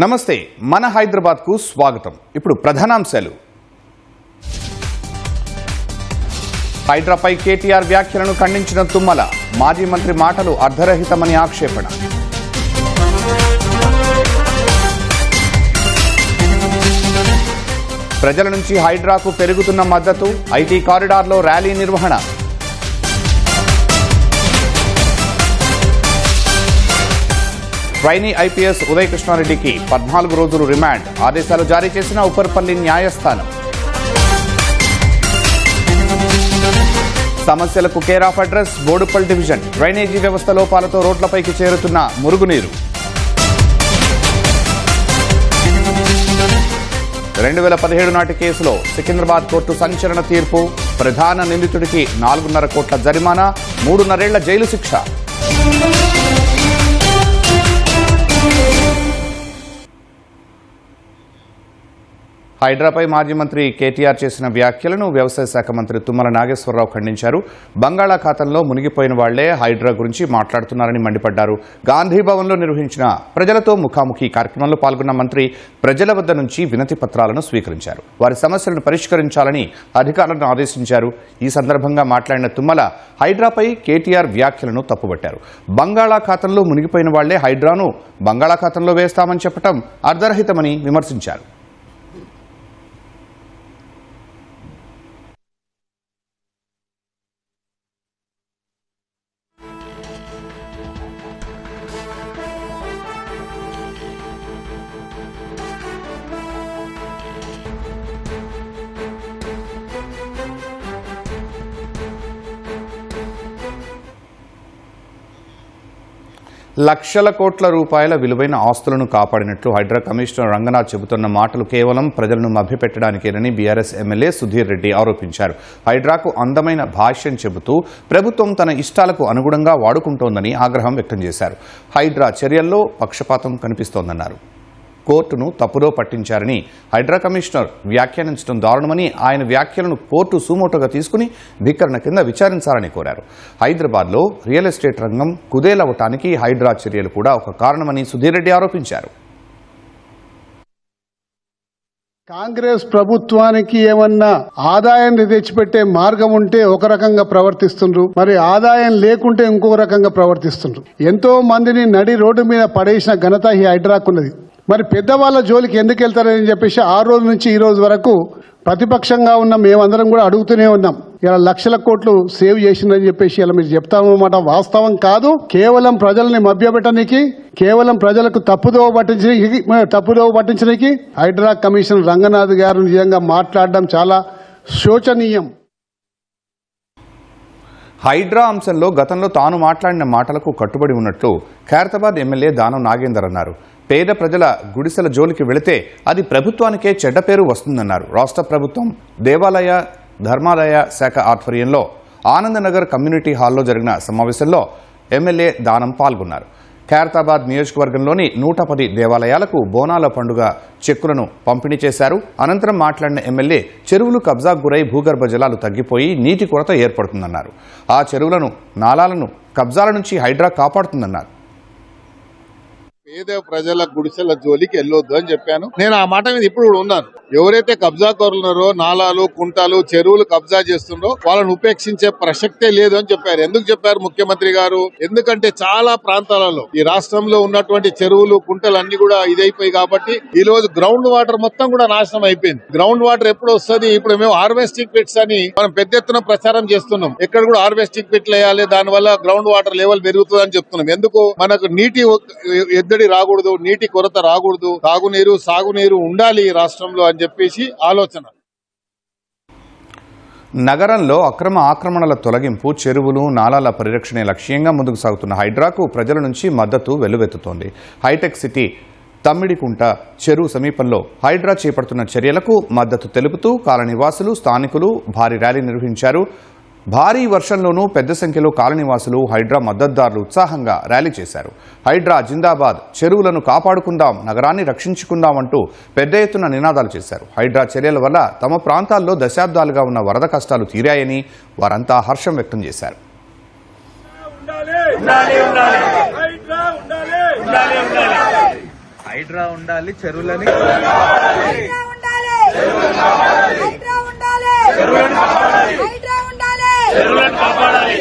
నమస్తే మన హైదరాబాద్ కు స్వాగతం. ఇప్పుడు ప్రధానాంశాలు. హైడ్రాపై కేటీఆర్ వ్యాఖ్యలను ఖండించిన తుమ్మల, మాజీ మంత్రి మాటలు అర్ధరహితమని ఆక్షేపణ. ప్రజల నుంచి హైడ్రాకు పెరుగుతున్న మద్దతు, ఐటీ కారిడార్లో ర్యాలీ నిర్వహణ. ట్రైనీ ఐపీఎస్ ఉదయ్ కృష్ణారెడ్డికి 14 రోజులు రిమాండ్, ఆదేశాలు జారీ చేసిన ఉపర్పల్లి న్యాయస్థానం. సమస్యలకు care of address Boduppal division, drainage వ్యవస్థ లోపాలతో రోడ్లపైకి చేరుతున్న మురుగునీరు. 2017 నాటి కేసులో సికింద్రాబాద్ కోర్టు సంచలన తీర్పు, ప్రధాన నిందితుడికి 4.5 కోట్ల జరిమానా, 3.5 ఏళ్ల జైలు శిక్ష. హైడ్రాపై మాజీ మంత్రి కేటీఆర్ చేసిన వ్యాఖ్యలను వ్యవసాయ శాఖ మంత్రి తుమ్మల నాగేశ్వరరావు ఖండించారు. బంగాళాఖాతంలో మునిగిపోయిన వాళ్లే హైడ్రా గురించి మాట్లాడుతున్నారని మండిపడ్డారు. గాంధీభవన్లో నిర్వహించిన ప్రజలతో ముఖాముఖి కార్యక్రమంలో పాల్గొన్న మంత్రి ప్రజల వద్ద నుంచి వినతి పత్రాలను స్వీకరించారు. వారి సమస్యలను పరిష్కరించాలని అధికారులను ఆదేశించారు. ఈ సందర్భంగా మాట్లాడిన తుమ్మల హైడ్రాపై కేటీఆర్ వ్యాఖ్యలను తప్పుబట్టారు. బంగాళాఖాతంలో మునిగిపోయిన వాళ్లే హైడ్రాను బంగాళాఖాతంలో వేస్తామని చెప్పడం అర్ధరహితమని విమర్శించారు. లక్షల కోట్ల రూపాయల విలువైన ఆస్తులను కాపాడినట్లు హైడ్రా కమిషనర్ రంగనాథ్ చెబుతున్న మాటలు కేవలం ప్రజలను మభ్యపెట్టడానికేనని బీఆర్ఎస్ ఎమ్మెల్యే సుధీర్ రెడ్డి ఆరోపించారు. హైడ్రాకు అందమైన భాష్యం చెబుతూ ప్రభుత్వం తన ఇష్టాలకు అనుగుణంగా వాడుకుంటోందని ఆగ్రహం వ్యక్తం చేశారు. హైడ్రా చర్యల్లో పక్షపాతం కనిపిస్తోందన్నారు. కోర్టును తప్పుదో పట్టించారని హైడ్రా కమిషనర్ వ్యాఖ్యానించడం దారుణమని, ఆయన వ్యాఖ్యలను కోర్టు సుమోటోగా తీసుకుని ధిక్కరణ కింద విచారించాలని కోరారు. హైదరాబాద్లో రియల్ ఎస్టేట్ రంగం కుదేలవటానికి హైడ్రా చర్యలు కూడా ఒక కారణమని సుధీర్ రెడ్డి ఆరోపించారు. కాంగ్రెస్ ప్రభుత్వానికి ఏమన్నా ఆదాయాన్ని తెచ్చిపెట్టే మార్గం ఉంటే ఒక రకంగా ప్రవర్తిస్తుండ్రు, మరి ఆదాయం లేకుంటే ఇంకొక రకంగా ప్రవర్తిస్తుండ్రు. ఎంతో మందిని నడి రోడ్డు మీద పడేసిన ఘనత ఈ హైడ్రాకున్నది. మరి పెద్దవాళ్ళ జోలికి ఎందుకు వెళ్తారని చెప్పేసి ఆ రోజు నుంచి ఈ రోజు వరకు ప్రతిపక్షంగా ఉన్న మేమందరం కూడా అడుగుతూనే ఉన్నాం. ఇలా లక్షల కోట్లు సేవ్ చేసిందని చెప్పేసి ఇలా మీరు చెప్తామన్నమాట వాస్తవం కాదు. కేవలం ప్రజల్ని మభ్యపెట్టడానికి, కేవలం ప్రజలకు తప్పుదోవ పట్టించడానికి హైడ్రా కమిషన్ రంగనాథ్ గారు నిజంగా మాట్లాడడం చాలా శోచనీయం. హైడ్రా అంశంలో గతంలో తాను మాట్లాడిన మాటలకు కట్టుబడి ఉన్నట్లు ఖైరతాబాద్ ఎమ్మెల్యే దానం నాగేందర్ అన్నారు. పేద ప్రజల గుడిసెల జోలికి వెళితే అది ప్రభుత్వానికే చెడ్డ పేరు వస్తుందన్నారు. రాష్ట్ర ప్రభుత్వం దేవాలయ ధర్మాదాయ శాఖ ఆధ్వర్యంలో ఆనందనగర్ కమ్యూనిటీ హాల్లో జరిగిన సమావేశంలో ఎమ్మెల్యే దానం పాల్గొన్నారు. ఖైరతాబాద్ నియోజకవర్గంలోని 110 దేవాలయాలకు బోనాల పండుగ చెక్కులను పంపిణీ చేశారు. అనంతరం మాట్లాడిన ఎమ్మెల్యే చెరువులు కబ్జాకు గురై భూగర్భ జలాలు తగ్గిపోయి నీటి కొరత ఏర్పడుతుందన్నారు. ఆ చెరువులను, నాలాలను కబ్జాల నుంచి హైడ్రా కాపాడుతుందన్నారు. పేద ప్రజల గుడిసెల జోలికి వెళ్ళొద్దు అని చెప్పాను. నేను ఆ మాట మీద ఇప్పుడు కూడా ఉన్నాను. ఎవరైతే కబ్జాదారులు ఉన్నారో, నాలాలు, కుంటాలు, చెరువులు కబ్జా చేస్తున్నారో వాళ్ళని ఉపేక్షించే ప్రసక్తే లేదు అని చెప్పారు. ఎందుకు చెప్పారు ముఖ్యమంత్రి గారు? ఎందుకంటే చాలా ప్రాంతాలలో ఈ రాష్ట్రంలో ఉన్నటువంటి చెరువులు, కుంటలు అన్ని కూడా ఇదైపోయి కాబట్టి ఈ రోజు గ్రౌండ్ వాటర్ మొత్తం కూడా నాశనం అయిపోయింది. గ్రౌండ్ వాటర్ ఎప్పుడు వస్తుంది? ఇప్పుడు మేము హార్వెస్టింగ్ పిట్స్ అని మనం పెద్ద ఎత్తున ప్రచారం చేస్తున్నాం. ఎక్కడ కూడా హార్వెస్టింగ్ పిట్లు వేయాలి, దాని వల్ల గ్రౌండ్ వాటర్ లెవెల్ పెరుగుతుంది అని చెప్తున్నాం. ఎందుకు? మనకు నీటి ఎద్దడి రాకూడదు, నీటి కొరత రాకూడదు, తాగునీరు, సాగునీరు ఉండాలి ఈ రాష్ట్రంలో అని చెప్పేసి ఆలోచన. నగరంలో అక్రమ ఆక్రమణల తొలగింపు, చెరువులు, నాలాల పరిరక్షణ లక్ష్యంగా ముందుకు సాగుతున్న హైడ్రాకు ప్రజల నుంచి మద్దతు వెల్లువెత్తుతోంది. హైటెక్ సిటీ తమ్మిడికుంట చెరువు సమీపంలో హైడ్రా చేపడుతున్న చర్యలకు మద్దతు తెలుపుతూ కాలనీవాసులు, స్థానికులు భారీ ర్యాలీ నిర్వహించారు. భారీ వర్షంలోనూ పెద్ద సంఖ్యలో కాలనీవాసులు, హైడ్రా మద్దతుదారులు ఉత్సాహంగా ర్యాలీ చేశారు. హైడ్రా జిందాబాద్, చెరువులను కాపాడుకుందాం, నగరాన్ని రక్షించుకుందాం అంటూ పెద్ద ఎత్తున నినాదాలు చేశారు. హైడ్రా చర్యల వల్ల తమ ప్రాంతాల్లో దశాబ్దాలుగా ఉన్న వరద కష్టాలు తీరాయని వారంతా హర్షం వ్యక్తం చేశారు. హైడ్రా ఉండాలి చెరువులని హైడ్రా ఉండాలి హైడ్రా ఉండాలి చెరువులను కాపాడాలి హైడ్రా ఉండాలి చెరువులను కాపాడాలి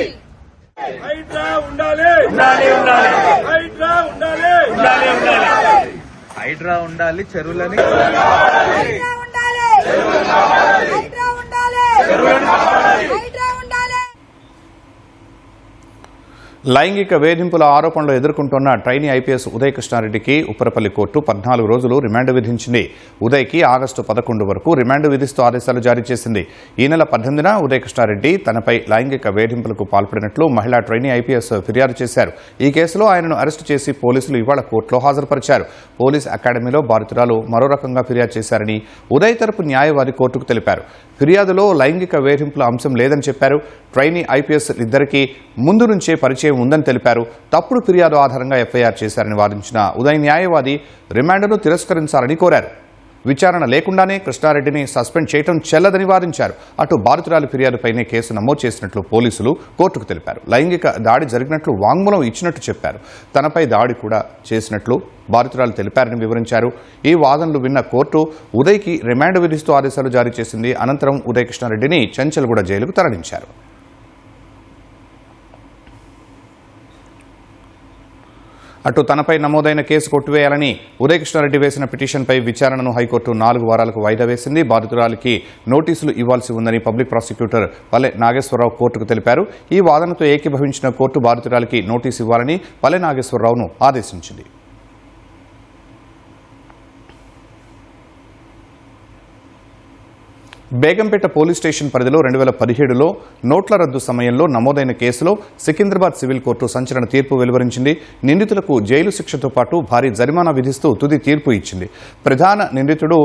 హైడ్రా ఉండాలి ఉండాలి ఉండాలి హైడ్రా ఉండాలి ఉండాలి ఉండాలి హైడ్రా ఉండాలి చెరువులని హైడ్రా ఉండాలి హైడ్రా ఉండాలి చెరువులను కాపాడాలి హైడ్రా ఉండాలి. లైంగిక వేధింపుల ఆరోపణలు ఎదుర్కొంటున్న ట్రైనీ ఐపీఎస్ ఉదయ్ కృష్ణారెడ్డికి ఉప్పరపల్లి కోర్టు 14 రోజులు రిమాండ్ విధించింది. ఉదయ్కి ఆగస్టు 11 వరకు రిమాండ్ విధిస్తూ ఆదేశాలు జారీ చేసింది. ఈ నెల 18న ఉదయ్ కృష్ణారెడ్డి తనపై లైంగిక వేధింపులకు పాల్పడినట్లు మహిళా ట్రైనీ ఐపీఎస్ ఫిర్యాదు చేశారు. ఈ కేసులో ఆయనను అరెస్టు చేసి పోలీసులు ఇవాళ కోర్టులో హాజరుపరిచారు. పోలీస్ అకాడమీలో బాధితురాలు మరో రకంగా ఫిర్యాదు చేశారని ఉదయ్ తరపు న్యాయవాది కోర్టుకు తెలిపారు. ఫిర్యాదులో లైంగిక వేధింపుల అంశం లేదని చెప్పారు. ట్రైనీ ఐపీఎస్ ఇద్దరికీ ముందు నుంచే పరిచయం ఉందని తెలిపారు. తప్పుడు ఫిర్యాదు ఆధారంగా ఎఫ్ఐఆర్ చేశారని వాదించిన ఉదయ్ న్యాయవాది రిమాండ్ను తిరస్కరించాలని కోరారు. విచారణ లేకుండానే కృష్ణారెడ్డిని సస్పెండ్ చేయడం చెల్లదని వాదించారు. అటు బాధితురాలి ఫిర్యాదుపైనే కేసు నమోదు చేసినట్లు పోలీసులు కోర్టుకు తెలిపారు. లైంగిక దాడి జరిగినట్లు వాంగ్మూలం ఇచ్చినట్టు చెప్పారు. తనపై దాడి కూడా చేసినట్లు బాధితురాలు తెలిపారని వివరించారు. ఈ వాదనలు విన్న కోర్టు ఉదయ్కి రిమాండ్ విధిస్తూ ఆదేశాలు జారీ చేసింది. అనంతరం ఉదయ్ కృష్ణారెడ్డిని చెంచల్గూడ జైలుకు తరలించారు. అటు తనపై నమోదైన కేసు కొట్టివేయాలని ఉదయ్ కృష్ణారెడ్డి వేసిన పిటిషన్పై విచారణను హైకోర్టు 4 వారాలకు వాయిదా వేసింది. బాధితురాలికి నోటీసులు ఇవ్వాల్సి ఉందని పబ్లిక్ ప్రాసిక్యూటర్ పల్లె నాగేశ్వరరావు కోర్టుకు తెలిపారు. ఈ వాదనతో ఏకీభవించిన కోర్టు బాధితురాలికి నోటీసు ఇవ్వాలని పల్లె నాగేశ్వరరావును ఆదేశించింది. బేగంపేట పోలీస్ స్టేషన్ పరిధిలో 2017లో నోట్ల రద్దు సమయంలో నమోదైన కేసులో సికింద్రాబాద్ సివిల్ కోర్టు సంచలన తీర్పు వెలువరించింది. నిందితులకు జైలు శిక్షతో పాటు భారీ జరిమానా విధిస్తూ తుది తీర్పు ఇచ్చింది. ప్రధాన నిందితుడు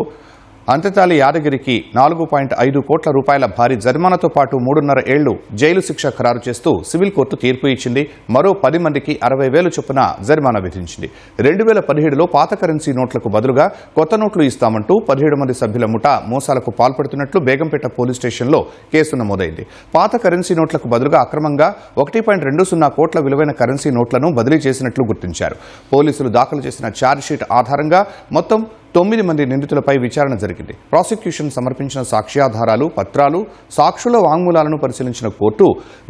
అంతతాలి యాదగిరికి 4.5 కోట్ల రూపాయల భారీ జరిమానాతో పాటు 3.5 ఏళ్లు జైలు శిక్ష ఖరారు చేస్తూ సివిల్ కోర్టు తీర్పు ఇచ్చింది. మరో 10 మందికి 60,000 చొప్పున జరిమానా విధించింది. 2017లో పాత కరెన్సీ నోట్లకు బదులుగా కొత్త నోట్లు ఇస్తామంటూ 17 మంది సభ్యుల ముఠా మోసాలకు పాల్పడుతున్నట్లు బేగంపేట పోలీస్ స్టేషన్లో కేసు నమోదైంది. పాత కరెన్సీ నోట్లకు బదులుగా అక్రమంగా 1.20 కోట్ల విలువైన కరెన్సీ నోట్లను బదిలీ చేసినట్లు గుర్తించారు. పోలీసులు దాఖలు చేసిన ఛార్జ్షీట్ ఆధారంగా మొత్తం 9 మంది నిందితులపై విచారణ జరిగింది. ప్రాసిక్యూషన్ సమర్పించిన సాక్ష్యాధారాలు, పత్రాలు, సాక్షుల వాంగ్మూలాలను పరిశీలించిన కోర్టు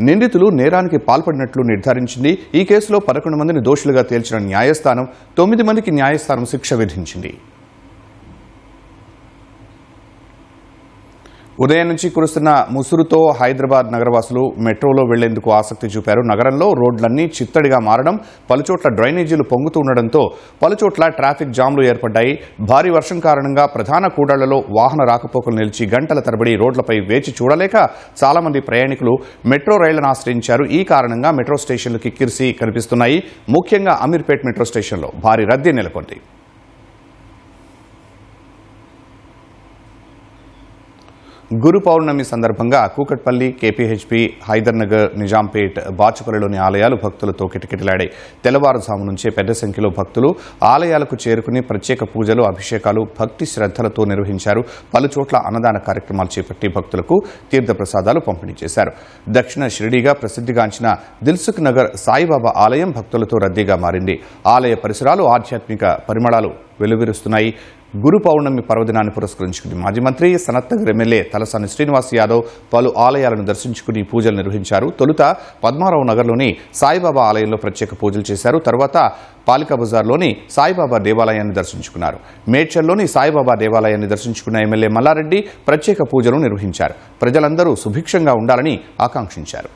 నిందితులు నేరానికి పాల్పడినట్లు నిర్ధారించింది. ఈ కేసులో 11 మందిని దోషులుగా తేల్చిన న్యాయస్థానం 9 మందికి న్యాయస్థానం శిక్ష విధించింది. ఉదయం నుంచి కురుస్తున్న ముసురుతో హైదరాబాద్ నగరవాసులు మెట్రోలో వెళ్లేందుకు ఆసక్తి చూపారు. నగరంలో రోడ్లన్నీ చిత్తడిగా మారడం, పలుచోట్ల డ్రైనేజీలు పొంగుతూ ఉండడంతో పలుచోట్ల ట్రాఫిక్ జామ్లు ఏర్పడ్డాయి. భారీ వర్షం కారణంగా ప్రధాన కూడళ్లలో వాహన రాకపోకలు నిలిచి గంటల తరబడి రోడ్లపై వేచి చూడలేక చాలా మంది ప్రయాణికులు మెట్రో రైళ్లను ఆశ్రయించారు. ఈ కారణంగా మెట్రో స్టేషన్లు కిక్కిరిసి కనిపిస్తున్నాయి. ముఖ్యంగా అమీర్పేట్ మెట్రో స్టేషన్లో భారీ రద్దీ నెలకొంది. గురు పౌర్ణమి సందర్భంగా కూకట్పల్లి, కేపీహెచ్పీ, హైదర్నగర్, నిజాంపేట్, బాచుపల్లిలోని ఆలయాలు భక్తులతో కిటకిటలాడాయి. తెల్లవారుజాము నుంచే పెద్ద సంఖ్యలో భక్తులు ఆలయాలకు చేరుకుని ప్రత్యేక పూజలు, అభిషేకాలు భక్తి శ్రద్ధలతో నిర్వహించారు. పలుచోట్ల అన్నదాన కార్యక్రమాలు చేపట్టి భక్తులకు తీర్థప్రసాదాలు పంపిణీ చేశారు. దక్షిణ షిరిడీగా ప్రసిద్ధిగాంచిన దిల్సుఖ్ నగర్ సాయిబాబా ఆలయం భక్తులతో రద్దీగా మారింది. ఆలయ పరిసరాలు ఆధ్యాత్మిక పరిమళాలు వెలువరుస్తున్నాయి. గురు పౌర్ణమి పర్వదినాన్ని పురస్కరించుకుని మాజీ మంత్రి, సనత్ నగర్ ఎమ్మెల్యే తలసాని శ్రీనివాస్ యాదవ్ పలు ఆలయాలను దర్శించుకుని పూజలు నిర్వహించారు. తొలుత పద్మారావు నగర్లోని సాయిబాబా ఆలయంలో ప్రత్యేక పూజలు చేశారు. తర్వాత పాలికా బజార్లోని సాయిబాబా దేవాలయాన్ని దర్శించుకున్నారు. మేడ్చల్లోని సాయిబాబా దేవాలయాన్ని దర్శించుకున్న ఎమ్మెల్యే మల్లారెడ్డి ప్రత్యేక పూజలు నిర్వహించారు. ప్రజలందరూ సుభిక్షంగా ఉండాలని ఆకాంక్షించారు.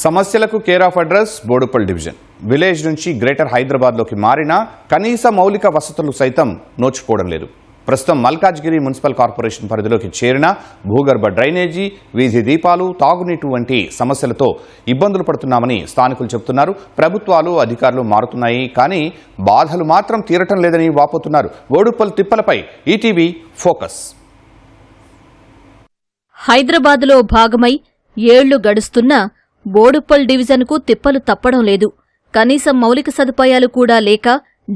సమస్యలకు care of address Boduppal division. Village నుంచి గ్రేటర్ హైదరాబాద్లోకి మారినా కనీస మౌలిక వసతులు సైతం నోచుకోవడం లేదు. ప్రస్తుతం మల్కాజ్గిరి మున్సిపల్ కార్పొరేషన్ పరిధిలోకి చేరిన భూగర్భ డ్రైనేజీ, వీధి దీపాలు, తాగునీటి వంటి సమస్యలతో ఇబ్బందులు పడుతున్నామని స్థానికులు చెబుతున్నారు. ప్రభుత్వాలు, అధికారులు మారుతున్నాయి, కానీ బాధలు మాత్రం తీరటం లేదని వాపోతున్నారు. బోడుపల్ తిప్పలపై ఈటీవీ ఫోకస్. హైదరాబాద్లో భాగమై ఏళ్లు గడుస్తున్నా బోడుప్పల్ డివిజన్కు తిప్పలు తప్పడం లేదు. కనీసం మౌలిక సదుపాయాలు కూడా లేక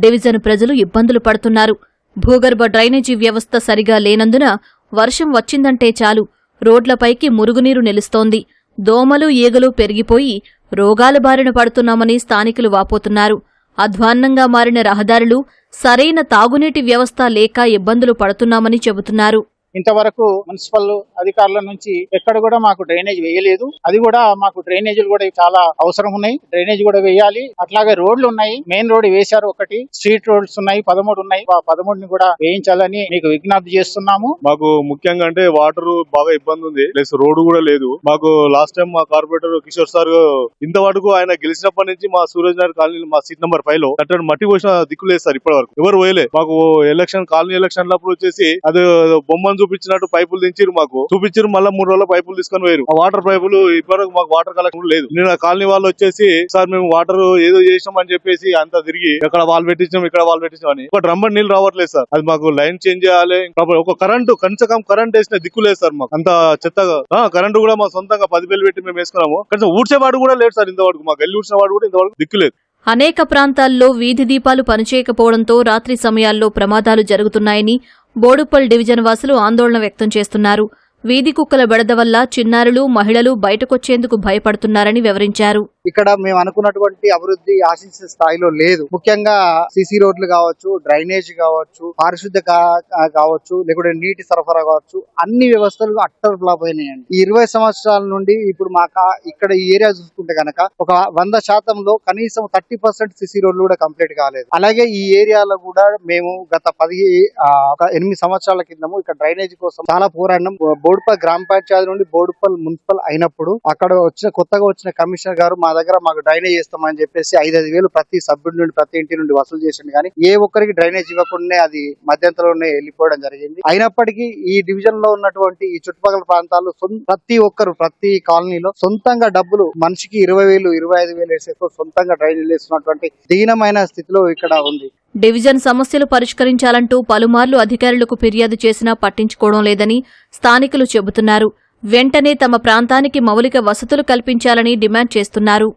డివిజన్ ప్రజలు ఇబ్బందులు పడుతున్నారు. భూగర్భ డ్రైనేజీ వ్యవస్థ సరిగా లేనందున వర్షం వచ్చిందంటే చాలు రోడ్లపైకి మురుగునీరు నిలుస్తోంది. దోమలు ఈగలు పెరిగిపోయి రోగాల బారిన పడుతున్నామని స్థానికులు వాపోతున్నారు. అధ్వాన్నంగా మారిన రహదారులు, సరైన తాగునీటి వ్యవస్థ లేక ఇబ్బందులు పడుతున్నామని చెబుతున్నారు. ఇంతవరకు మున్సిపల్ అధికారుల నుంచి ఎక్కడ కూడా మాకు డ్రైనేజ్ వేయలేదు. అది కూడా మాకు డ్రైనేజీలు కూడా చాలా అవసరం ఉన్నాయి. డ్రైనేజ్ కూడా వేయాలి. అట్లాగే రోడ్లు ఉన్నాయి. మెయిన్ రోడ్ వేశారు, ఒకటి స్ట్రీట్ రోడ్స్ ఉన్నాయి, 13 ఉన్నాయి. 13ని కూడా వేయించాలని మీకు విజ్ఞప్తి చేస్తున్నాము. మాకు ముఖ్యంగా అంటే వాటర్ బాగా ఇబ్బంది ఉంది, ప్లస్ రోడ్డు కూడా లేదు. మాకు లాస్ట్ టైం మా కార్పొరేటర్ కిషోర్ సార్ ఇంతవరకు ఆయన గెలిచినప్పటి నుంచి మా సూరజ్ నగర్ కాలనీ మా సీట్ నెంబర్ 5 లో అటు మట్టి పోసిన దిక్కు లేదు సార్. ఇప్పటి వరకు ఎవరు పోయలే. మాకు ఎలక్షన్ కాలనీ ఎలక్షన్ అప్పుడు వచ్చేసి అది బొమ్మను చూపించినట్టు పైపులు దించిరు, మాకు చూపించారు. మళ్ళీ 3 రోజుల పైపులు తీసుకొని పోయారు. ఆ వాటర్ పైపులు ఇప్పటివరకు మాకు వాటర్ కలెక్షన్ లేదు. నేను ఆ కాలనీ వాళ్ళు వచ్చేసి సార్ మేము వాటర్ ఏదో చేసినాం అని చెప్పేసి అంతా తిరిగి ఇక్కడ వాళ్ళు పెట్టించాం, ఇక్కడ వాళ్ళు పెట్టించాం అని ఒక డ్రమ్ నీళ్ళు రావట్లేదు సార్. అది మాకు లైన్ చేంజ్ చేయాలి. ఒక కరెంటు కనీసం కరెంట్ వేసిన దిక్కు లేదు సార్. మాకు అంత చెత్తగా కరెంటు కూడా మా సొంతంగా 10,000 పెట్టి మేము వేసుకున్నాము. కనీసం ఊడ్చేవాడు కూడా లేడు సార్ ఇంతవరకు. మాకు వెళ్ళి ఊడ్చేవాడు కూడా ఇంతవరకు దిక్కు లేదు. అనేక ప్రాంతాల్లో వీధి దీపాలు పనిచేయకపోవడంతో రాత్రి సమయాల్లో ప్రమాదాలు జరుగుతున్నాయని బోడుప్పల్ డివిజన్ వాసులు ఆందోళన వ్యక్తం చేస్తున్నారు. వీధి కుక్కల బెడద వల్ల చిన్నారులు, మహిళలు బయటకొచ్చేందుకు భయపడుతున్నారని వివరించారు. ఇక్కడ మేము అనుకున్నటువంటి అభివృద్ధి ఆశించిన స్థాయిలో లేదు. ముఖ్యంగా సిసి రోడ్లు కావచ్చు, డ్రైనేజ్ కావచ్చు, పారిశుద్ధ కావచ్చు, లేకుంటే నీటి సరఫరా కావచ్చు, అన్ని వ్యవస్థలు అట్టర్ ఫ్లాప్ అయినాయండి. ఈ 20 సంవత్సరాల నుండి ఇప్పుడు మాకు ఇక్కడ ఈ ఏరియా చూసుకుంటే కనుక ఒక 100% కనీసం 30% సిసి రోడ్లు కూడా కంప్లీట్ కాలేదు. అలాగే ఈ ఏరియాలో కూడా మేము గత 8 సంవత్సరాల కిందము ఇక్కడ డ్రైనేజ్ కోసం చాలా పోరాడినాం. బోడుప్పల్ గ్రామ పంచాయతీ నుండి బోడుప్పల్ మున్సిపల్ అయినప్పుడు అక్కడ కొత్తగా వచ్చిన కమిషనర్ గారు మా దగ్గర మాకు డ్రైనేజ్ చేస్తామని చెప్పేసి 5,000 ప్రతి సభ్యుడి నుండి, ప్రతి ఇంటి నుండి వసూలు చేసింది. కానీ ఏ ఒక్కరికి డ్రైనేజ్ ఇవ్వకుండానే అది మధ్యంతరంలోనే వెళ్ళిపోవడం జరిగింది. అయినప్పటికీ ఈ డివిజన్ లో ఉన్నటువంటి ఈ చుట్టుపక్కల ప్రాంతాలు ప్రతి ఒక్కరు ప్రతి కాలనీలో సొంతంగా డబ్బులు మనిషికి 20,000, 25,000 వేసేస్తూ సొంతంగా డ్రైనేజ్ వేస్తున్నటువంటి దీనమైన స్థితిలో ఇక్కడ ఉంది. డివిజన్ సమస్యలు పరిష్కరించాలంటూ పలుమార్లు అధికారులకు ఫిర్యాదు చేసినా పట్టించుకోవడం లేదని స్థానికులు చెబుతున్నారు. వెంటనే తమ ప్రాంతానికి మౌలిక వసతులు కల్పించాలని డిమాండ్ చేస్తున్నారు.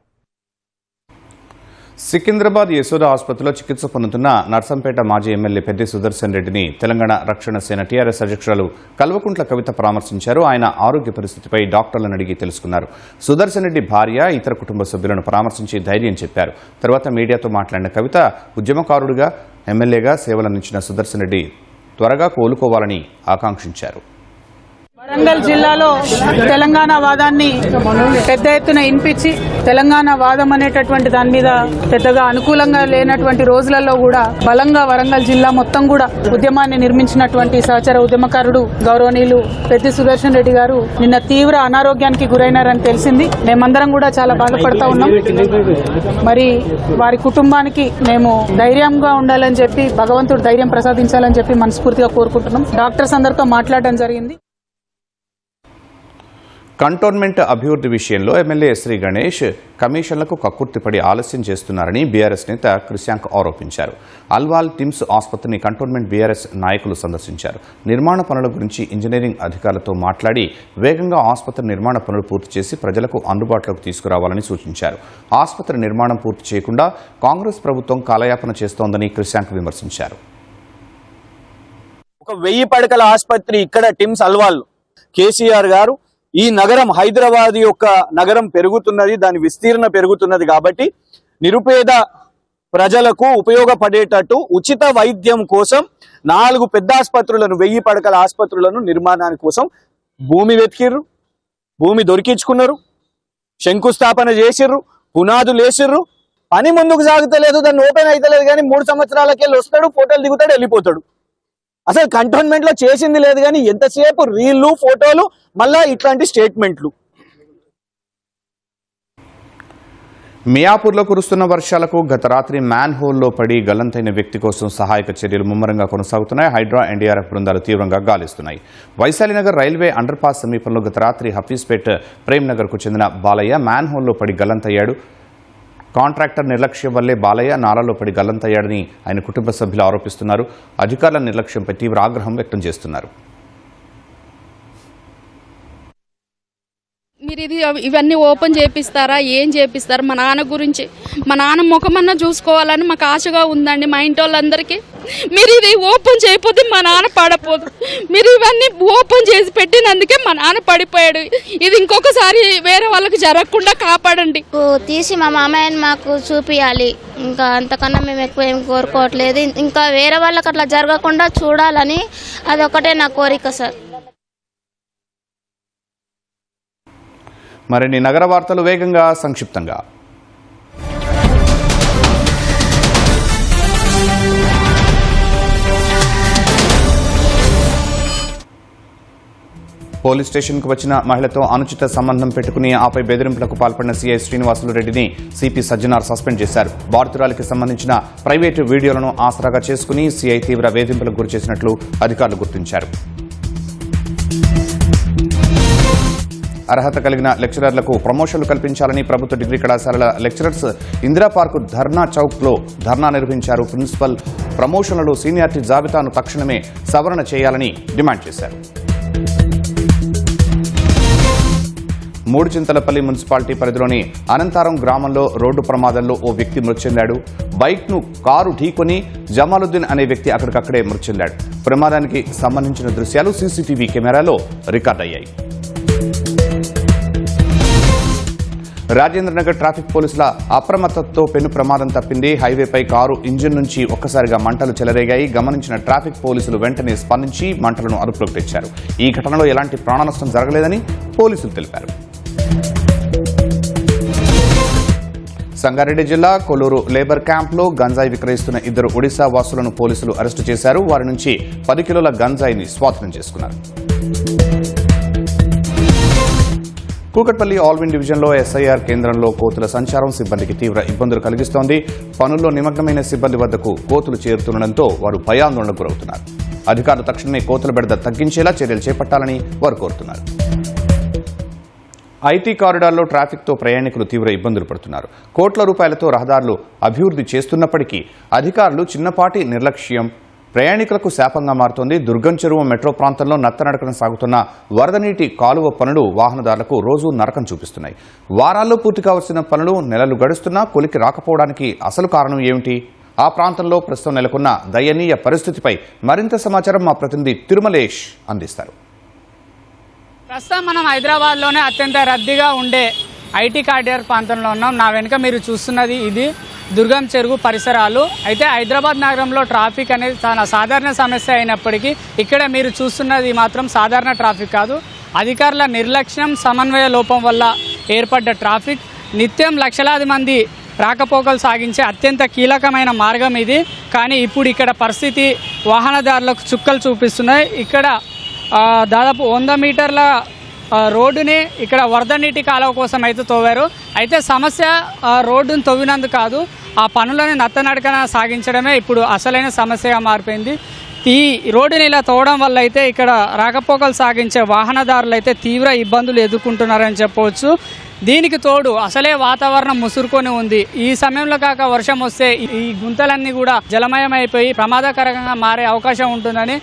సికింద్రాబాద్ యశోద ఆసుపత్రిలో చికిత్స పొందుతున్న నర్సంపేట మాజీ ఎమ్మెల్యే పెద్ది సుదర్శన్ రెడ్డిని తెలంగాణ రక్షణ సేన టీఆర్ఎస్ అధ్యక్షురాలు కల్వకుంట్ల కవిత పరామర్శించారు. ఆయన ఆరోగ్య పరిస్థితిపై డాక్టర్లను అడిగి తెలుసుకున్నారు. సుదర్శన్ రెడ్డి భార్య, ఇతర కుటుంబ సభ్యులను పరామర్శించి ధైర్యం చెప్పారు. తర్వాత మీడియాతో మాట్లాడిన కవిత ఉద్యమకారుడిగా, ఎమ్మెల్యేగా సేవలందించిన సుదర్శన్ రెడ్డి త్వరగా కోలుకోవాలని ఆకాంక్షించారు. వరంగల్ జిల్లాలో తెలంగాణ వాదాన్ని పెద్ద ఎత్తున వినిపించి తెలంగాణ వాదం అనేటటువంటి దాని మీద పెద్దగా అనుకూలంగా లేనటువంటి రోజులలో కూడా బలంగా వరంగల్ జిల్లా మొత్తం కూడా ఉద్యమాన్ని నిర్మించినటువంటి సహచర ఉద్యమకారుడు గౌరవనీయులు పెద్ది సుదర్శన్ రెడ్డి గారు నిన్న తీవ్ర అనారోగ్యానికి గురైనారని తెలిసింది. మేమందరం కూడా చాలా బాధపడతా ఉన్నాం. మరి వారి కుటుంబానికి మేము ధైర్యంగా ఉండాలని చెప్పి, భగవంతుడు ధైర్యం ప్రసాదించాలని చెప్పి మనస్ఫూర్తిగా కోరుకుంటున్నాం. డాక్టర్స్ అందరితో మాట్లాడడం జరిగింది. కంటోన్మెంట్ అభివృద్ధి విషయంలో ఎమ్మెల్యే శ్రీ గణేష్ కమిషన్లకు కక్కుర్తిపడి ఆలస్యం చేస్తున్నారని బీఆర్ఎస్ నేత క్రిశాంక్ ఆరోపించారు. అల్వాల్ టిమ్స్ ఆసుపత్రిని కంటోన్మెంట్ బీఆర్ఎస్ నాయకులు సందర్శించారు. నిర్మాణ పనుల గురించి ఇంజనీరింగ్ అధికారులతో మాట్లాడి వేగంగా ఆసుపత్రి నిర్మాణ పనులు పూర్తి చేసి ప్రజలకు అందుబాటులోకి తీసుకురావాలని సూచించారు. ఆసుపత్రి నిర్మాణం పూర్తి చేయకుండా కాంగ్రెస్ ప్రభుత్వం కాలయాపన చేస్తోందని క్రిశాంక్ విమర్శించారు. ఒక 1000 పడకల ఆసుపత్రి ఇక్కడ టిమ్స్ అల్వాల్. కేసీఆర్ గారు ఈ నగరం హైదరాబాద్ యొక్క నగరం పెరుగుతున్నది, దాని విస్తీర్ణ పెరుగుతున్నది కాబట్టి నిరుపేద ప్రజలకు ఉపయోగపడేటట్టు ఉచిత వైద్యం కోసం 4 పెద్ద ఆసుపత్రులను, 1000 పడకల ఆసుపత్రులను నిర్మాణాని కోసం భూమి వెతికిర్రు, భూమి దొరికించుకున్నారు, శంకుస్థాపన చేసిర్రు, పునాదులు వేసిర్రు. పని ముందుకు సాగుతలేదు, దాన్ని ఓపెన్ అయితలేదు. కానీ 3 సంవత్సరాలకెళ్ళి వస్తాడు, ఫోటోలు దిగుతాడు, వెళ్ళిపోతాడు. అసలు కంటోన్మెంట్ లో చేసింది లేదు. కానీ ఎంతసేపు రీళ్లు, ఫోటోలు, మళ్ళా ఇట్లాంటి స్టేట్మెంట్లు. మియాపూర్లో కురుస్తున్న వర్షాలకు గత రాత్రి మ్యాన్ హోల్లో పడి గల్లంతైన వ్యక్తి కోసం సహాయక చర్యలు ముమ్మరంగా కొనసాగుతున్నాయి. హైడ్రా, ఎన్డీఆర్ఎఫ్ బృందాలు తీవ్రంగా గాలిస్తున్నాయి. వైశాలినగర్ రైల్వే అండర్ పాస్ సమీపంలో గత రాత్రి హఫీజ్పేట్ ప్రేమ్నగర్కు చెందిన బాలయ్య మ్యాన్ హోల్లో పడి గల్లంతయ్యాడు. కాంట్రాక్టర్ నిర్లక్ష్యం వల్లే బాలయ్య నాలాలో పడి గల్లంతయ్యాడని ఆయన కుటుంబ సభ్యులు ఆరోపిస్తున్నారు. అధికారుల నిర్లక్ష్యంపై తీవ్ర ఆగ్రహం వ్యక్తం చేస్తున్నారు. మీరు ఇవన్నీ ఓపెన్ చేపిస్తారా, ఏం చేపిస్తారు? మా నాన్న గురించి, మా నాన్న ముఖమన్నా చూసుకోవాలని మాకు ఆశగా ఉందండి. మా ఇంటి వాళ్ళందరికీ మీరు ఇది ఓపెన్ చేయకపోతే మా నాన్న పడపోదు. మీరు ఇవన్నీ ఓపెన్ చేసి పెట్టినందుకే మా నాన్న పడిపోయాడు. ఇది ఇంకొకసారి వేరే వాళ్ళకి జరగకుండా కాపాడండి. తీసి మా మామయ్యని మాకు చూపియాలి. ఇంకా అంతకన్నా మేము ఎక్కువ ఏం కోరుకోవట్లేదు. ఇంకా వేరే వాళ్ళకి అట్లా జరగకుండా చూడాలని అదొకటే నా కోరిక సార్. మరిన్ని నగర వార్తలు వేగంగా సంక్షిప్తంగా. పోలీస్ స్టేషన్కు వచ్చిన మహిళతో అనుచిత సంబంధం పెట్టుకుని ఆపై బెదిరింపులకు పాల్పడిన సీఐ శ్రీనివాసులు రెడ్డిని సిపి సజ్జనార్ సస్పెండ్ చేశారు. బాధితురాలికి సంబంధించిన ప్రైవేటు వీడియోలను ఆసరాగా చేసుకుని సీఐ తీవ్ర వేధింపులకు గురిచేసినట్లు అధికారులు గుర్తించారు. అర్హత కలిగిన లెక్చరర్లకు ప్రమోషన్లు కల్పించాలని ప్రభుత్వ డిగ్రీ కళాశాలల లెక్చరర్స్ ఇందిరా పార్కు ధర్నా చౌక్లో ధర్నా నిర్వహించారు. ప్రిన్సిపల్ ప్రమోషన్లలో సీనియారిటీ జాబితాను తక్షణమే సవరణ చేయాలని డిమాండ్ చేశారు. మూడుచింతలపల్లి మున్సిపాలిటీ పరిధిలోని అనంతారం గ్రామంలో రోడ్డు ప్రమాదంలో ఓ వ్యక్తి మృతి చెందాడు. బైక్ను కారు ఢీకొని జమాలుద్దీన్ అనే వ్యక్తి అక్కడికక్కడే మృతి చెందాడు. ప్రమాదానికి సంబంధించిన దృశ్యాలు సీసీటీవీ కెమెరాలో రికార్డయ్యాయి. రాజేంద్రనగర్ ట్రాఫిక్ పోలీసుల అప్రమత్తతతో పెను ప్రమాదం తప్పింది. హైవేపై కారు ఇంజిన్ నుంచి ఒక్కసారిగా మంటలు చెలరేగాయి. గమనించిన ట్రాఫిక్ పోలీసులు వెంటనే స్పందించి మంటలను అదుపులోకి తెచ్చారు. ఈ ఘటనలో ఎలాంటి ప్రాణనష్టం జరగలేదని పోలీసులు తెలిపారు. సంగారెడ్డి జిల్లా కొల్లూరు లేబర్ క్యాంప్లో గంజాయి విక్రయిస్తున్న 2 ఒడిశా వాసులను పోలీసులు అరెస్టు చేశారు. వారి నుంచి 10 కిలోల గంజాయిని స్వాధీనం చేసుకున్నారు. కూకట్పల్లి ఆల్విన్ డివిజన్లో ఎస్ఐఆర్ కేంద్రంలో కోతుల సంచారం సిబ్బందికి తీవ్ర ఇబ్బందులు కలిగిస్తోంది. పనుల్లో నిమగ్నమైన సిబ్బంది వద్దకు కోతులు చేరుతుండటంతో వారు భయాందోళనకు గురవుతున్నారు. అధికారులు తక్షణమే కోతుల బెడద తగ్గించేలా చర్యలు చేపట్టాలని వారు కోరుతున్నారు. ఐటీ కారిడార్లో ట్రాఫిక్తో ప్రయాణికులు తీవ్ర ఇబ్బందులు పడుతున్నారు. కోట్ల రూపాయలతో రహదారులు అభివృద్ధి చేస్తున్నప్పటికీ అధికారులు చిన్నపాటి నిర్లక్ష్యం ప్రయాణికులకు శాపంగా మారుతోంది. దుర్గం చెరువు మెట్రో ప్రాంతంలో నత్తనడకన సాగుతున్న వరద నీటి కాలువ పనులు వాహనదారులకు రోజూ నరకం చూపిస్తున్నాయి. వారాల్లో పూర్తి కావాల్సిన పనులు నెలలు గడుస్తున్నా కొలికి రాకపోవడానికి అసలు కారణం ఏమిటి? ఆ ప్రాంతంలో ప్రస్తుతం నెలకొన్న దయనీయ పరిస్థితిపై మరింత సమాచారం మా ప్రతినిధి తిరుమలేష్ అందిస్తారు. ప్రస్తుతం మనం హైదరాబాద్లోనే అత్యంత రద్దీగా ఉండే ఐటీ కారిడార్ ప్రాంతంలో ఉన్నాం. నా వెనుక మీరు చూస్తున్నది ఇది దుర్గం చెరువు పరిసరాలు. అయితే హైదరాబాద్ నగరంలో ట్రాఫిక్ అనేది చాలా సాధారణ సమస్య అయినప్పటికీ ఇక్కడ మీరు చూస్తున్నది మాత్రం సాధారణ ట్రాఫిక్ కాదు. అధికారుల నిర్లక్ష్యం, సమన్వయ లోపం వల్ల ఏర్పడ్డ ట్రాఫిక్. నిత్యం లక్షలాది మంది రాకపోకలు సాగించే అత్యంత కీలకమైన మార్గం ఇది. కానీ ఇప్పుడు ఇక్కడ పరిస్థితి వాహనదారులకు చుక్కలు చూపిస్తున్నాయి. ఇక్కడ దాదాపు 100 మీటర్ల రోడ్డుని ఇక్కడ వరద నీటి కాలువ కోసం అయితే తవ్వారు. అయితే సమస్య రోడ్డును తవ్వినందుకు కాదు, ఆ పనులను నత్తనడకన సాగించడమే ఇప్పుడు అసలైన సమస్యగా మారిపోయింది. ఈ రోడ్డుని ఇలా తవ్వడం వల్ల అయితే ఇక్కడ రాకపోకలు సాగించే వాహనదారులు అయితే తీవ్ర ఇబ్బందులు ఎదుర్కొంటున్నారని చెప్పవచ్చు. దీనికి తోడు అసలే వాతావరణం ముసురుకొని ఉంది. ఈ సమయంలో కాక వర్షం వస్తే ఈ గుంతలన్నీ కూడా జలమయమైపోయి ప్రమాదకరంగా మారే అవకాశం ఉంటుందని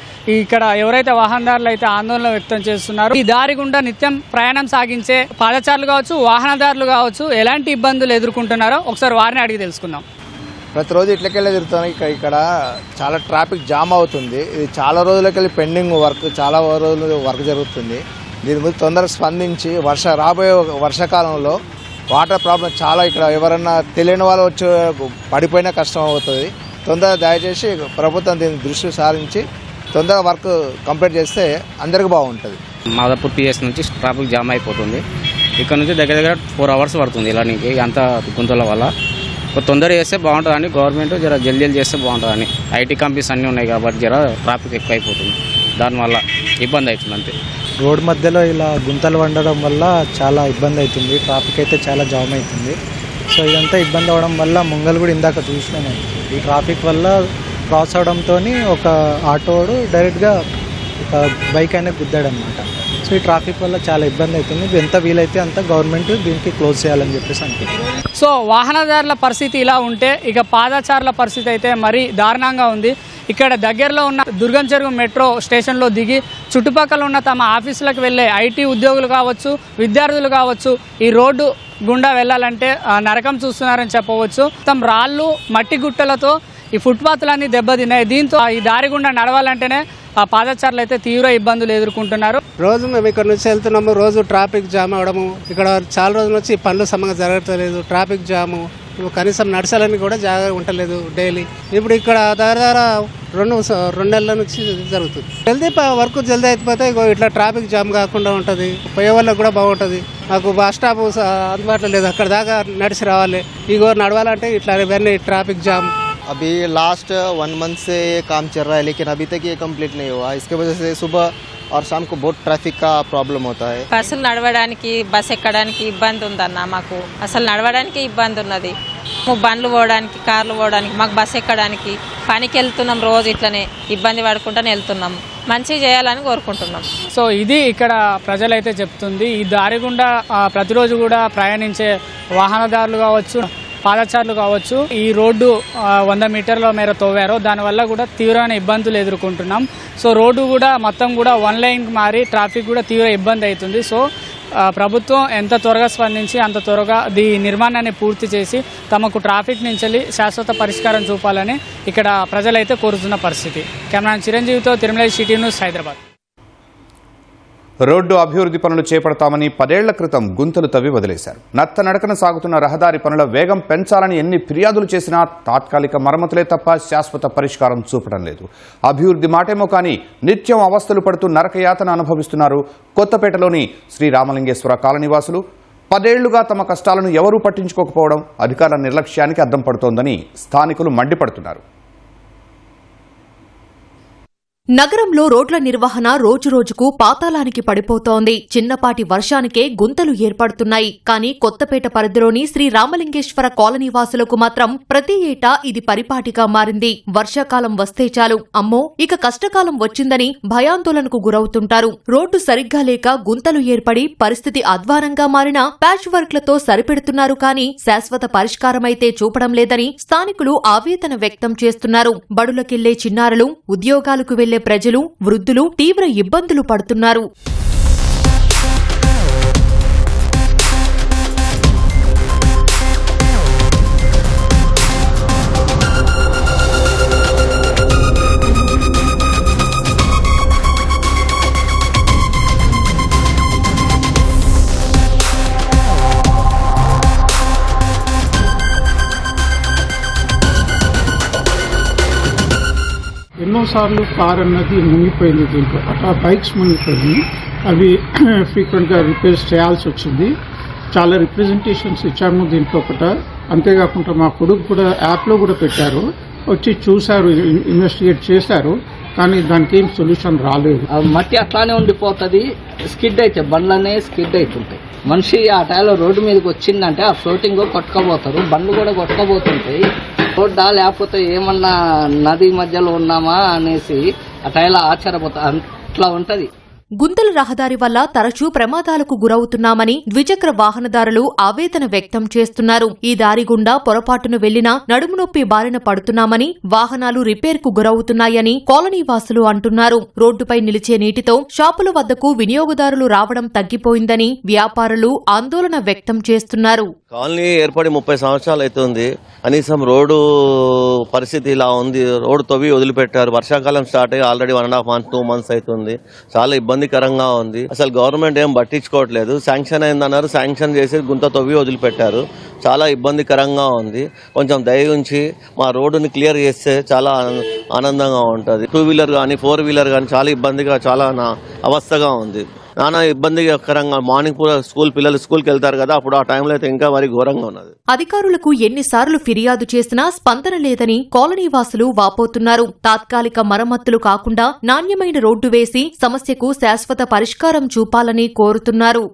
ఇక్కడ ఎవరైతే వాహనదారులు అయితే ఆందోళన వ్యక్తం చేస్తున్నారు. ఈ దారి గుండా నిత్యం ప్రయాణం సాగించే పాదచారులు కావచ్చు, వాహనదారులు కావచ్చు ఎలాంటి ఇబ్బందులు ఎదుర్కొంటున్నారో ఒకసారి వారిని అడిగి తెలుసుకుందాం. ప్రతిరోజు ఇట్లకెళ్ళి తిరుగుతాను. ఇక్కడ చాలా ట్రాఫిక్ జామ్ అవుతుంది. ఇది చాలా రోజులకెళ్ళి పెండింగ్ వర్క్, చాలా రోజులు వర్క్ జరుగుతుంది. దీని గురించి తొందరగా స్పందించి రాబోయే వర్షాకాలంలో వాటర్ ప్రాబ్లం చాలా, ఇక్కడ ఎవరన్నా తెలియని వాళ్ళు వచ్చి పడిపోయినా కష్టం అవుతుంది. తొందరగా దయచేసి ప్రభుత్వం దీన్ని దృష్టి సారించి తొందరగా వర్క్ కంప్లీట్ చేస్తే అందరికీ బాగుంటుంది. మాదాపూర్ పిఎస్ నుంచి ట్రాఫిక్ జామ్ అయిపోతుంది. ఇక్కడ నుంచి దగ్గర 4 అవర్స్ పడుతుంది ఇలానికి అంత గుంతల వల్ల. తొందరగా చేస్తే బాగుంటుందని గవర్నమెంట్ జర జల్దీ చేస్తే బాగుంటుందని. ఐటీ కంపెనీస్ అన్నీ ఉన్నాయి కాబట్టి జర ట్రాఫిక్ ఎక్కువ అయిపోతుంది, దానివల్ల ఇబ్బంది అవుతుంది అంతే. రోడ్ మధ్యలో ఇలా గుంతలు వండడం వల్ల చాలా ఇబ్బంది అవుతుంది. ట్రాఫిక్ అయితే చాలా జామ్ అవుతుంది. సో ఇదంతా ఇబ్బంది అవడం వల్ల ముంగలు కూడా ఇందాక చూసినాను. ఈ ట్రాఫిక్ వల్ల క్రాస్ అవడంతో ఒక ఆటోడు డైరెక్ట్గా ఒక బైక్ అనేది గుద్దాడు అనమాట. సో ఈ ట్రాఫిక్ వల్ల చాలా ఇబ్బంది అవుతుంది. ఎంత వీలైతే అంత గవర్నమెంట్ దీనికి క్లోజ్ చేయాలని చెప్పేసి అనుకుంటున్నాను. సో వాహనదారుల పరిస్థితి ఇలా ఉంటే ఇక పాదచారుల పరిస్థితి అయితే మరీ దారుణంగా ఉంది. ఇక్కడ దగ్గరలో ఉన్న దుర్గం చెరువు మెట్రో స్టేషన్లో దిగి చుట్టుపక్కల ఉన్న తమ ఆఫీసులకు వెళ్ళే ఐటీ ఉద్యోగులు కావచ్చు, విద్యార్థులు కావచ్చు ఈ రోడ్డు గుండా వెళ్ళాలంటే నరకం చూస్తున్నారని చెప్పవచ్చు. తమ రాళ్ళు, మట్టి గుట్టలతో ఈ ఫుట్పాత్లన్నీ దెబ్బతిన్నాయి. దీంతో ఈ దారి గుండా నడవాలంటేనే ఆ పాదచారులు అయితే తీవ్ర ఇబ్బందులు ఎదుర్కొంటున్నారు. రోజు మేము ఇక్కడ నుంచి వెళ్తున్నాము, రోజు ట్రాఫిక్ జామ్ అవడము, ఇక్కడ చాలా రోజుల నుంచి పనులు సమంగా జరగట్లేదు, ట్రాఫిక్ జాము, కనీసం నడచాలని కూడా జాగ్రత్త ఉండలేదు డైలీ. ఇప్పుడు ఇక్కడ దాదాపు రెండు నెలల నుంచి జరుగుతుంది. జల్దీ వర్క్ జల్దీ అయిపోతే ఇట్లా ట్రాఫిక్ జామ్ కాకుండా ఉంటుంది, పోయే వాళ్ళకి కూడా బాగుంటుంది. మాకు బస్ స్టాప్ అందుబాటులో లేదు, అక్కడ దాకా నడిచి రావాలి. ఇగో నడవాలంటే ఇట్లా ఇవన్నీ ట్రాఫిక్ జామ్. अभी लास्ट 1 मंथ से ये काम चल रहा है, लेकिन अभी तक ये कंप्लीट नहीं हुआ. इसके वजह से सुबह और शाम को बहुत ट्रैफिक का प्रॉब्लम होता है. బస్సులు నడవడానికి బస్ ఎక్కడానికి ఇబ్బంది ఉందన్న. మాకు అసలు నడవడానికి ఇబ్బంది ఉన్నది. బండ్లు పోవడానికి, కార్లు పోవడానికి, మాకు బస్ ఎక్కడానికి, పనికి వెళ్తున్నాం, రోజు ఇట్లనే ఇబ్బంది పడుకుంటూనే వెళ్తున్నాం. మంచిగా చేయాలని కోరుకుంటున్నాం. సో ఇది ఇక్కడ ప్రజలైతే చెప్తుంది. ఈ దారి గుండా ప్రతిరోజు కూడా ప్రయాణించే వాహనదారులు కావచ్చు, పాదచారులు కావచ్చు, ఈ రోడ్డు 100 మీటర్ల మేర తవ్వారో దానివల్ల కూడా తీవ్రమైన ఇబ్బందులు ఎదుర్కొంటున్నాం. సో రోడ్డు కూడా మొత్తం కూడా 1 లైన్కి మారి ట్రాఫిక్ కూడా తీవ్ర ఇబ్బంది అవుతుంది. సో ప్రభుత్వం ఎంత త్వరగా స్పందించి అంత త్వరగా ఈ నిర్మాణాన్ని పూర్తి చేసి తమకు ట్రాఫిక్ నుంచి శాశ్వత పరిష్కారం చూపాలని ఇక్కడ ప్రజలైతే కోరుతున్న పరిస్థితి. కెమెరామెన్ చిరంజీవితో Tirumala city news, Hyderabad. Road అభివృద్ధి పనులు చేపడతామని 10 ఏళ్ల క్రితం గుంతలు తవ్వి వదిలేశారు. నత్తనడకన సాగుతున్న రహదారి పనుల వేగం పెంచాలని ఎన్ని ఫిర్యాదులు చేసినా తాత్కాలిక మరమ్మతులే తప్ప శాశ్వత పరిష్కారం చూపడం లేదు. అభివృద్ధి మాటేమో కానీ నిత్యం అవస్థలు పడుతూ నరకయాతన అనుభవిస్తున్నారు కొత్తపేటలోని శ్రీ రామలింగేశ్వర కాలనీవాసులు. 10 ఏళ్లుగా తమ కష్టాలను ఎవరూ పట్టించుకోకపోవడం అధికారుల నిర్లక్ష్యానికి అద్దం పడుతోందని స్థానికులు మండిపడుతున్నారు. నగరంలో రోడ్ల నిర్వహణ రోజురోజుకు పాతాళానికి పడిపోతోంది. చిన్నపాటి వర్షానికే గుంతలు ఏర్పడుతున్నాయి. కానీ కొత్తపేట పరిధిలోని శ్రీ రామలింగేశ్వర కాలనీవాసులకు మాత్రం ప్రతి ఏటా ఇది పరిపాటిగా మారింది. వర్షాకాలం వస్తే చాలు, అమ్మో ఇక కష్టకాలం వచ్చిందని భయాందోళనకు గురవుతుంటారు. రోడ్డు సరిగ్గా లేక గుంతలు ఏర్పడి పరిస్థితి అధ్వానంగా మారిన ప్యాచ్ వర్క్లతో సరిపెడుతున్నారు. కానీ శాశ్వత పరిష్కారమైతే చూపడం లేదని స్థానికులు ఆవేదన వ్యక్తం చేస్తున్నారు. బడులకెళ్లే చిన్నారులు, ఉద్యోగాలకు వెళ్లే ప్రజలు, వృద్ధులు తీవ్ర ఇబ్బందులు పడుతున్నారు. ఎన్నోసార్లు కార్ అన్నది మునిగిపోయింది, దీంట్లో అట్లా బైక్స్ మునిగిపోయింది. అవి ఫ్రీక్వెంట్గా రిపేర్స్ చేయాల్సి వచ్చింది. చాలా రిప్రజెంటేషన్స్ ఇచ్చాము దీంట్లో ఒకట. అంతేకాకుండా మా కొడుకు కూడా యాప్లో కూడా పెట్టారు, వచ్చి చూశారు, ఇన్వెస్టిగేట్ చేశారు, కానీ దానికి ఏం సొల్యూషన్ రాలేదు. మట్టి అట్లానే ఉండిపోతుంది, స్కిడ్ అయితే బండ్లనే స్కిడ్ అవుతుంటాయి. మనిషి ఆ టైంలో రోడ్డు మీదకి వచ్చిందంటే ఆ ఫ్లోటింగ్ కొట్టుకోబోతారు, బండ్లు కూడా కొట్టుకోబోతుంటాయి. రోడ్డా లేకపోతే ఏమన్నా నది మధ్యలో ఉన్నామా అనేసి ఆ టైంలో ఆశ్చర్యపోతారు, అట్లా ఉంటది. గుంతల రహదారి వల్ల తరచూ ప్రమాదాలకు గురవుతున్నామని ద్విచక్ర వాహనదారులు ఆవేదన వ్యక్తం చేస్తున్నారు. ఈ దారి గుండా పొరపాటును వెళ్లినా నడుము నొప్పి బారిన పడుతున్నామని, వాహనాలు రిపేర్కు గురవుతున్నాయని కాలనీవాసులు అంటున్నారు. రోడ్డుపై నిలిచే నీటితో షాపుల వద్దకు వినియోగదారులు రావడం తగ్గిపోయిందని వ్యాపారులు ఆందోళన వ్యక్తం చేస్తున్నారు. కాలనీ ఏర్పడి 30 సంవత్సరాలు అవుతుంది, కనీసం రోడ్డు పరిస్థితి ఇలా ఉంది. రోడ్డు తవ్వి వదిలిపెట్టారు. వర్షాకాలం స్టార్ట్ అయ్యి ఆల్రెడీ 1.5 months 2 months అవుతుంది. చాలా ఇబ్బందికరంగా ఉంది. అసలు గవర్నమెంట్ ఏం పట్టించుకోవట్లేదు. శాంక్షన్ అయిందన్నారు, శాంక్షన్ చేసి గుంత తవ్వి వదిలిపెట్టారు. చాలా ఇబ్బందికరంగా ఉంది. కొంచెం దయ ఉంచి మా రోడ్డుని క్లియర్ చేస్తే చాలా ఆనందంగా ఉంటుంది. 2 వీలర్ కానీ 4 వీలర్ కానీ చాలా ఇబ్బందిగా, చాలా అవస్థగా ఉంది. నానా ఇబ్బందికరంగా మార్నింగ్ పూట పిల్లలు స్కూల్కి వెళ్తారు కదా, అప్పుడు ఆ టైంలో అయితే ఇంకా మరి ఘోరంగా ఉన్నది. అధికారులకు ఎన్నిసార్లు ఫిర్యాదు చేసినా స్పందన లేదని కాలనీవాసులు వాపోతున్నారు. తాత్కాలిక మరమ్మతులు కాకుండా నాణ్యమైన రోడ్డు వేసి సమస్యకు శాశ్వత పరిష్కారం చూపాలని కోరుతున్నారు.